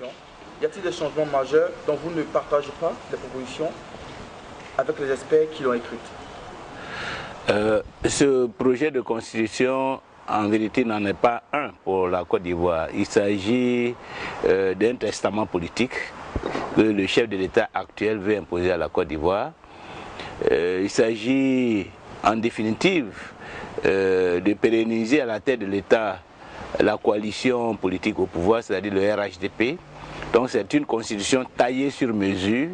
Y a-t-il des changements majeurs dont vous ne partagez pas les propositions avec les experts qui l'ont écrite? Ce projet de constitution, en vérité, n'en est pas un pour la Côte d'Ivoire. Il s'agit d'un testament politique que le chef de l'État actuel veut imposer à la Côte d'Ivoire. Il s'agit en définitive de pérenniser à la tête de l'État la coalition politique au pouvoir, c'est-à-dire le RHDP. Donc c'est une constitution taillée sur mesure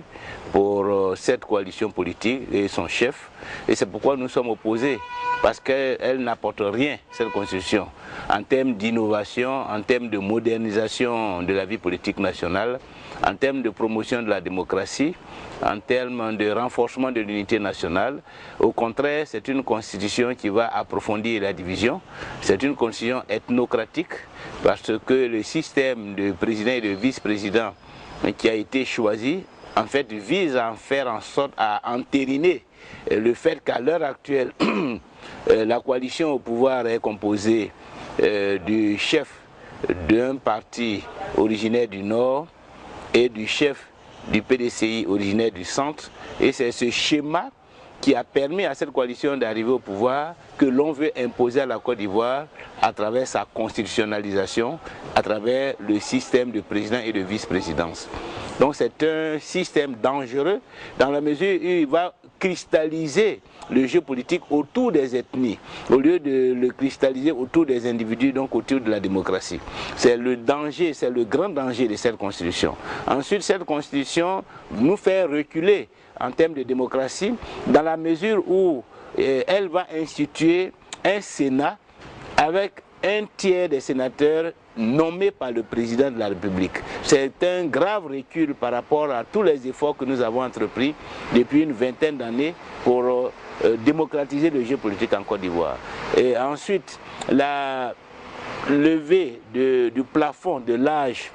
pour cette coalition politique et son chef. Et c'est pourquoi nous sommes opposés, parce qu'elle n'apporte rien, cette constitution, en termes d'innovation, en termes de modernisation de la vie politique nationale, en termes de promotion de la démocratie, en termes de renforcement de l'unité nationale. Au contraire, c'est une constitution qui va approfondir la division. C'est une constitution ethnocratique parce que le système de président et de vice-président qui a été choisi, en fait, vise à faire en sorte à entériner le fait qu'à l'heure actuelle, la coalition au pouvoir est composée du chef d'un parti originaire du Nord et du chef du PDCI originaire du centre, et c'est ce schéma qui a permis à cette coalition d'arriver au pouvoir que l'on veut imposer à la Côte d'Ivoire à travers sa constitutionnalisation, à travers le système de président et de vice-présidence. Donc c'est un système dangereux dans la mesure où il va cristalliser le jeu politique autour des ethnies, au lieu de le cristalliser autour des individus, donc autour de la démocratie. C'est le danger, c'est le grand danger de cette constitution. Ensuite, cette constitution nous fait reculer en termes de démocratie, dans la mesure où elle va instituer un Sénat avec un tiers des sénateurs nommés par le président de la République. C'est un grave recul par rapport à tous les efforts que nous avons entrepris depuis une vingtaine d'années pour démocratiser le jeu politique en Côte d'Ivoire. Et ensuite, la levée du plafond de l'âge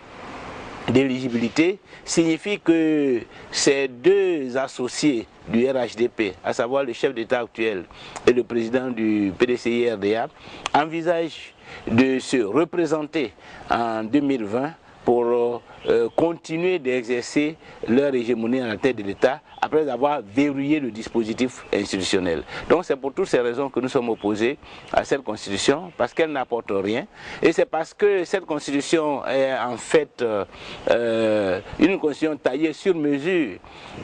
d'éligibilité signifie que ces deux associés du RHDP, à savoir le chef d'État actuel et le président du PDCI-RDA, envisagent de se représenter en 2020 pour continuer d'exercer leur hégémonie à la tête de l'État après avoir verrouillé le dispositif institutionnel. Donc c'est pour toutes ces raisons que nous sommes opposés à cette constitution, parce qu'elle n'apporte rien, et c'est parce que cette constitution est en fait une constitution taillée sur mesure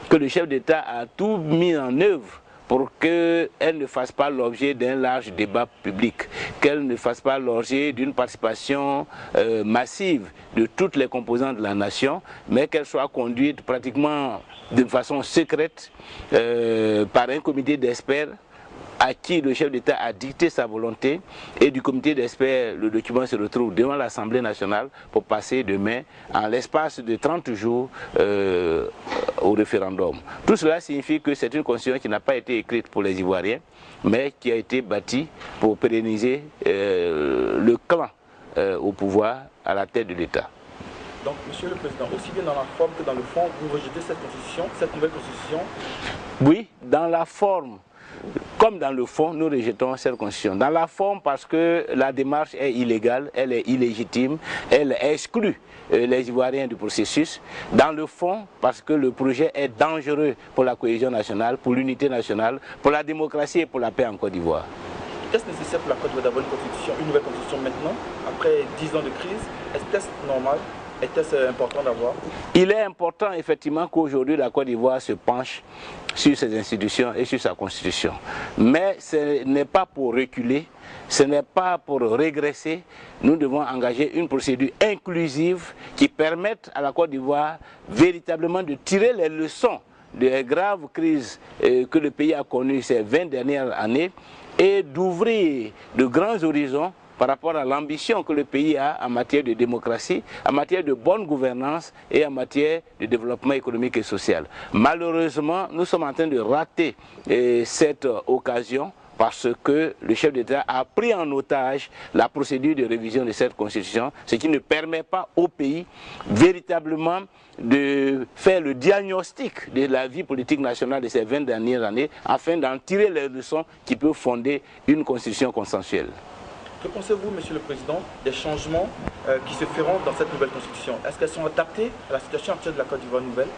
que le chef d'État a tout mis en œuvre pour qu'elle ne fasse pas l'objet d'un large débat public, qu'elle ne fasse pas l'objet d'une participation massive de toutes les composantes de la nation, mais qu'elle soit conduite pratiquement de façon secrète par un comité d'experts à qui le chef d'État a dicté sa volonté, et du comité d'experts, le document se retrouve devant l'Assemblée nationale pour passer demain, en l'espace de 30 jours, au référendum. Tout cela signifie que c'est une constitution qui n'a pas été écrite pour les Ivoiriens, mais qui a été bâtie pour pérenniser le clan au pouvoir à la tête de l'État. Donc, Monsieur le Président, aussi bien dans la forme que dans le fond, vous rejetez cette constitution, cette nouvelle constitution? Oui, dans la forme comme dans le fond, nous rejetons cette constitution. Dans la forme, parce que la démarche est illégale, elle est illégitime, elle exclut les Ivoiriens du processus. Dans le fond, parce que le projet est dangereux pour la cohésion nationale, pour l'unité nationale, pour la démocratie et pour la paix en Côte d'Ivoire. Qu'est-ce nécessaire pour la Côte d'Ivoire d'avoir une constitution, une nouvelle constitution maintenant, après 10 ans de crise? Est-ce normal? Est-ce important d'avoir? Il est important effectivement qu'aujourd'hui la Côte d'Ivoire se penche sur ses institutions et sur sa constitution. Mais ce n'est pas pour reculer, ce n'est pas pour régresser. Nous devons engager une procédure inclusive qui permette à la Côte d'Ivoire véritablement de tirer les leçons des graves crises que le pays a connues ces 20 dernières années et d'ouvrir de grands horizons par rapport à l'ambition que le pays a en matière de démocratie, en matière de bonne gouvernance et en matière de développement économique et social. Malheureusement, nous sommes en train de rater cette occasion parce que le chef d'État a pris en otage la procédure de révision de cette constitution, ce qui ne permet pas au pays véritablement de faire le diagnostic de la vie politique nationale de ces 20 dernières années afin d'en tirer les leçons qui peuvent fonder une constitution consensuelle. Que pensez-vous, Monsieur le Président, des changements qui se feront dans cette nouvelle constitution, est-ce qu'elles sont adaptées à la situation actuelle de la Côte d'Ivoire nouvelle?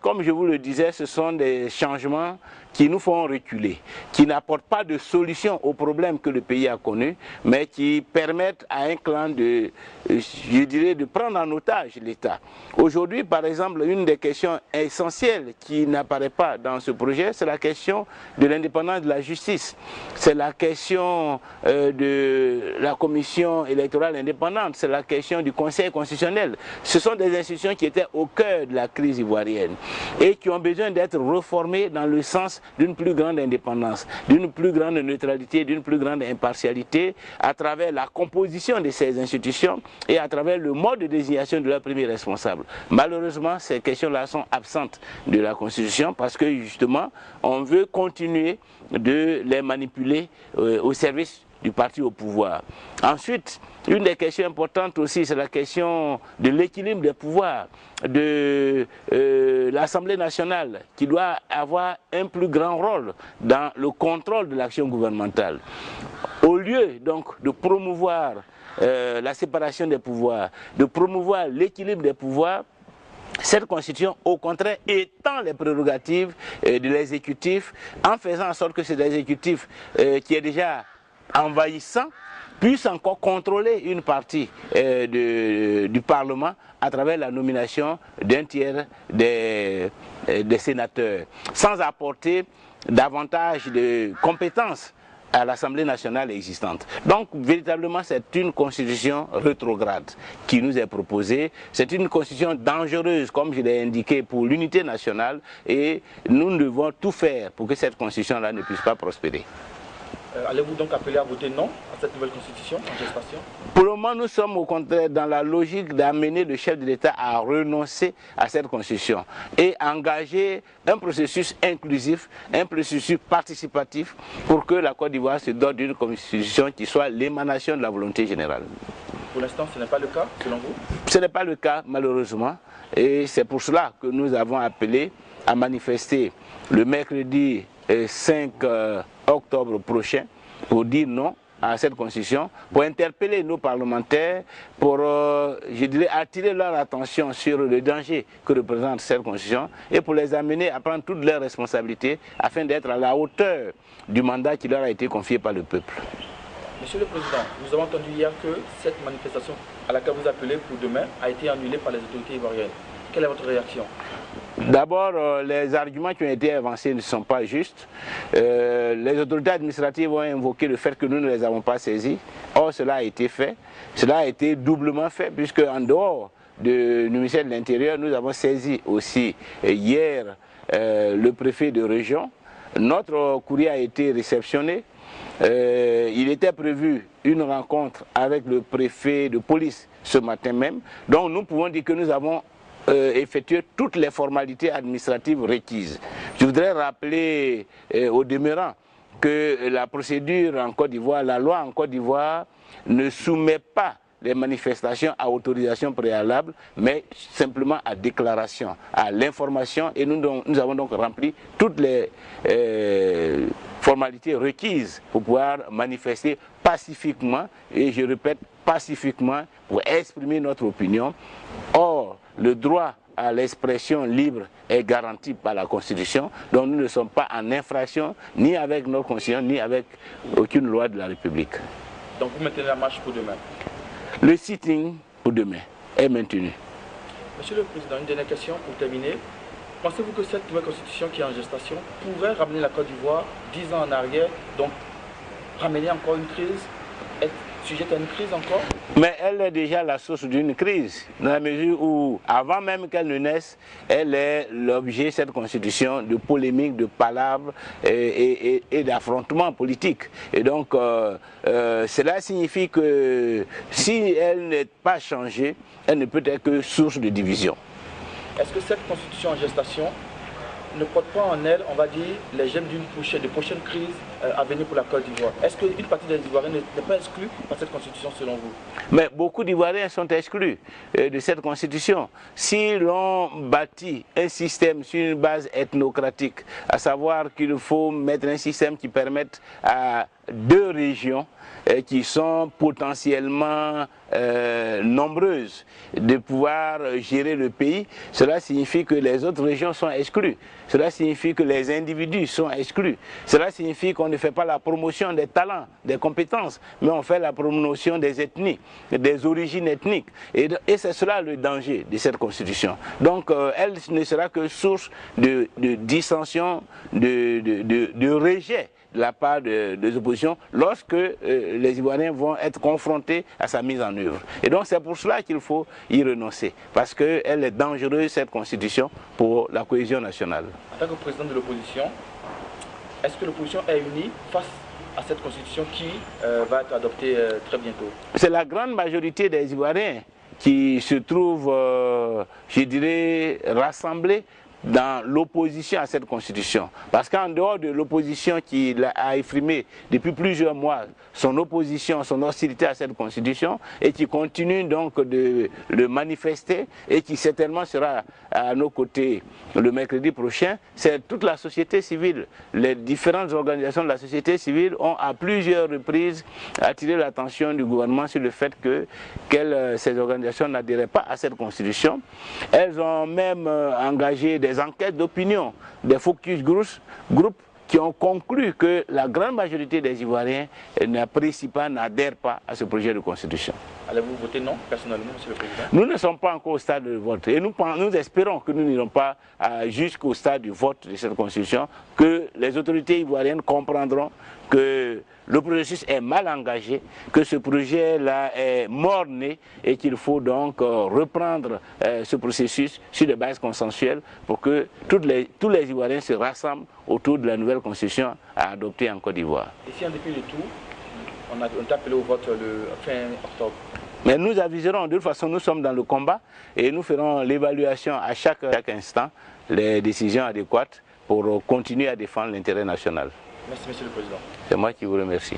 Comme je vous le disais, ce sont des changements qui nous font reculer, qui n'apportent pas de solution aux problèmes que le pays a connus, mais qui permettent à un clan de, je dirais, de prendre en otage l'État. Aujourd'hui, par exemple, une des questions essentielles qui n'apparaît pas dans ce projet, c'est la question de l'indépendance de la justice. C'est la question de la commission électorale indépendante, c'est la question du Conseil constitutionnel. Ce sont des institutions qui étaient au cœur de la crise ivoirienne et qui ont besoin d'être réformées dans le sens d'une plus grande indépendance, d'une plus grande neutralité, d'une plus grande impartialité à travers la composition de ces institutions et à travers le mode de désignation de leurs premiers responsables. Malheureusement, ces questions-là sont absentes de la Constitution parce que justement, on veut continuer de les manipuler au service du parti au pouvoir. Ensuite, une des questions importantes aussi, c'est la question de l'équilibre des pouvoirs de l'Assemblée nationale qui doit avoir un plus grand rôle dans le contrôle de l'action gouvernementale. Au lieu donc de promouvoir la séparation des pouvoirs, de promouvoir l'équilibre des pouvoirs, cette constitution, au contraire, étend les prérogatives de l'exécutif en faisant en sorte que cet exécutif qui est déjà envahissant puisse encore contrôler une partie du Parlement à travers la nomination d'un tiers des sénateurs, sans apporter davantage de compétences à l'Assemblée nationale existante. Donc, véritablement, c'est une constitution rétrograde qui nous est proposée. C'est une constitution dangereuse, comme je l'ai indiqué, pour l'unité nationale et nous devons tout faire pour que cette constitution-là ne puisse pas prospérer. Allez-vous donc appeler à voter non à cette nouvelle constitution en gestation? Pour le moment, nous sommes au contraire dans la logique d'amener le chef de l'État à renoncer à cette constitution et engager un processus inclusif, un processus participatif pour que la Côte d'Ivoire se dote d'une constitution qui soit l'émanation de la volonté générale. Pour l'instant, ce n'est pas le cas, selon vous? Ce n'est pas le cas, malheureusement, et c'est pour cela que nous avons appelé à manifester le mercredi 5 octobre prochain pour dire non à cette constitution, pour interpeller nos parlementaires, pour, je dirais, attirer leur attention sur le danger que représente cette constitution et pour les amener à prendre toutes leurs responsabilités afin d'être à la hauteur du mandat qui leur a été confié par le peuple. Monsieur le Président, nous avons entendu hier que cette manifestation à laquelle vous appelez pour demain a été annulée par les autorités ivoiriennes. Quelle est votre réaction? D'abord, les arguments qui ont été avancés ne sont pas justes. Les autorités administratives ont invoqué le fait que nous ne les avons pas saisis. Or, cela a été fait. Cela a été doublement fait, puisque en dehors du ministère de l'Intérieur, nous avons saisi aussi hier le préfet de région. Notre courrier a été réceptionné. Il était prévu une rencontre avec le préfet de police ce matin même. Donc, nous pouvons dire que nous avons effectuer toutes les formalités administratives requises. Je voudrais rappeler au demeurant que la procédure en Côte d'Ivoire, la loi en Côte d'Ivoire ne soumet pas les manifestations à autorisation préalable, mais simplement à déclaration, à l'information, et nous avons donc rempli toutes les formalités requises pour pouvoir manifester pacifiquement, et je répète, pacifiquement, pour exprimer notre opinion. Or, le droit à l'expression libre est garanti par la Constitution, donc nous ne sommes pas en infraction ni avec notre Constitution, ni avec aucune loi de la République. Donc vous maintenez la marche pour demain? Le sitting pour demain est maintenu. Monsieur le Président, une dernière question pour terminer. Pensez-vous que cette nouvelle constitution qui est en gestation pourrait ramener la Côte d'Ivoire 10 ans en arrière, donc ramener encore une crise, être sujette à une crise encore? Mais elle est déjà la source d'une crise, dans la mesure où, avant même qu'elle ne naisse, elle est l'objet, cette constitution, de polémiques, de palabres et d'affrontements politiques. Et donc, cela signifie que si elle n'est pas changée, elle ne peut être que source de division. Est-ce que cette constitution en gestation ne porte pas en elle, on va dire, les gemmes de prochaine crise à venir pour la Côte d'Ivoire. Est-ce qu'une partie des Ivoiriens n'est pas exclue par cette constitution selon vous? Mais beaucoup d'Ivoiriens sont exclus de cette constitution. Si l'on bâtit un système sur une base ethnocratique, à savoir qu'il faut mettre un système qui permette à 2 régions qui sont potentiellement nombreuses de pouvoir gérer le pays, cela signifie que les autres régions sont exclues. Cela signifie que les individus sont exclus. Cela signifie qu'on ne fait pas la promotion des talents, des compétences, mais on fait la promotion des ethnies, des origines ethniques. Et c'est cela le danger de cette constitution. Donc elle ne sera que source de dissension, de rejet de la part des oppositions lorsque les Ivoiriens vont être confrontés à sa mise en œuvre. Et donc c'est pour cela qu'il faut y renoncer, parce qu'elle est dangereuse, cette constitution, pour la cohésion nationale. En tant que président de l'opposition, est-ce que l'opposition est unie face à cette constitution qui va être adoptée très bientôt? C'est la grande majorité des Ivoiriens qui se trouvent, je dirais, rassemblés dans l'opposition à cette constitution. Parce qu'en dehors de l'opposition qui a exprimé depuis plusieurs mois son opposition, son hostilité à cette constitution, et qui continue donc de le manifester, et qui certainement sera à nos côtés le mercredi prochain, c'est toute la société civile. Les différentes organisations de la société civile ont à plusieurs reprises attiré l'attention du gouvernement sur le fait que ces organisations n'adhéraient pas à cette constitution. Elles ont même engagé des enquêtes d'opinion, des focus groups qui ont conclu que la grande majorité des Ivoiriens n'apprécient pas, n'adhèrent pas à ce projet de constitution. Allez-vous voter non, personnellement, Monsieur le Président? Nous ne sommes pas encore au stade de vote et nous espérons que nous n'irons pas jusqu'au stade du vote de cette constitution, que les autorités ivoiriennes comprendront que le processus est mal engagé, que ce projet-là est mort-né et qu'il faut donc reprendre ce processus sur des bases consensuelles pour que tous les Ivoiriens se rassemblent autour de la nouvelle constitution à adopter en Côte d'Ivoire. Et si en dépit de tout, on est appelé au vote le fin octobre? Mais nous aviserons, de toute façon nous sommes dans le combat et nous ferons l'évaluation à chaque instant, les décisions adéquates pour continuer à défendre l'intérêt national. Merci Monsieur le Président. C'est moi qui vous remercie.